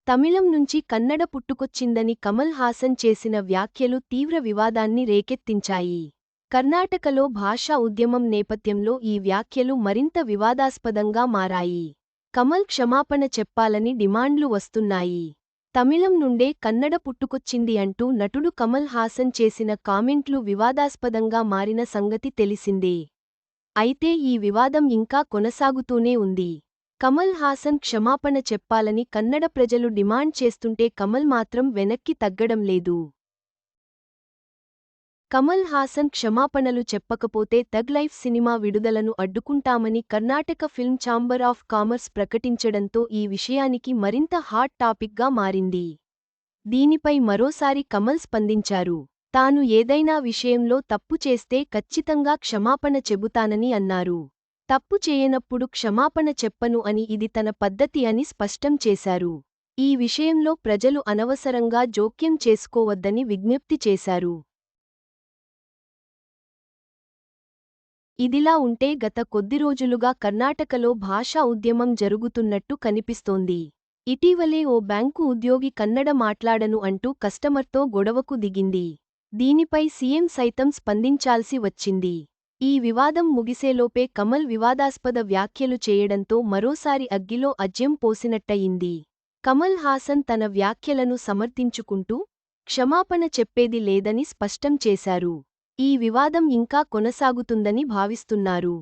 తమిళం నుంచి కన్నడ పుట్టుకొచ్చిందని కమల్ హాసన్ చేసిన వ్యాఖ్యలు తీవ్ర వివాదాన్ని రేకెత్తించాయి. కర్ణాటకలో భాషా ఉద్యమం నేపథ్యంలో ఈ వ్యాఖ్యలు మరింత వివాదాస్పదంగా మారాయి. కమల్ క్షమాపణ చెప్పాలని డిమాండ్లు వస్తున్నాయి. తమిళం నుండే కన్నడ పుట్టుకొచ్చింది అంటూ నటుడు కమల్ హాసన్ చేసిన కామెంట్లు వివాదాస్పదంగా మారిన సంగతి తెలిసిందే. అయితే ఈ వివాదం ఇంకా కొనసాగుతూనే ఉంది. కమల్ హాసన్ క్షమాపణ చెప్పాలని కన్నడ ప్రజలు డిమాండ్ చేస్తుంటే కమల్ మాత్రం వెనక్కి తగ్గడం లేదు. కమల్ హాసన్ క్షమాపణలు చెప్పకపోతే థగ్ లైఫ్ సినిమా విడుదలను అడ్డుకుంటామని Karnataka film chamber of commerce ప్రకటించడంతో ఈ విషయానికి మరింత హాట్ టాపిక్గా మారింది. దీనిపై మరోసారి కమల్ స్పందించారు. తాను ఏదైనా విషయంలో తప్పు చేస్తే ఖచ్చితంగా క్షమాపణ చెబుతానని అన్నారు. తప్పు చేయనప్పుడు క్షమాపణ చెప్పను అని ఇది తన పద్ధతి అని స్పష్టం చేశారు. ఈ విషయంలో ప్రజలు అనవసరంగా జోక్యం చేసుకోవద్దని విజ్ఞప్తి చేశారు. ఇదిలా ఉంటే గత కొద్ది రోజులుగా కర్ణాటకలో భాషా ఉద్యమం జరుగుతున్నట్టు కనిపిస్తోంది. ఇటీవలే ఓ బ్యాంకు ఉద్యోగి కన్నడ మాట్లాడను అంటూ కస్టమర్తో గొడవకు దిగింది. దీనిపై సీఎం సైతం స్పందించాల్సి వచ్చింది. ఈ వివాదం ముగిసేలోపే కమల్ వివాదాస్పద వ్యాఖ్యలు చేయడంతో మరోసారి అగ్గిలో అజ్యం పోసినట్టయింది. కమల్ హాసన్ తన వ్యాఖ్యలను సమర్థించుకుంటూ క్షమాపణ చెప్పేది లేదని స్పష్టం చేశారు. ఈ వివాదం ఇంకా కొనసాగుతుందని భావిస్తున్నారు.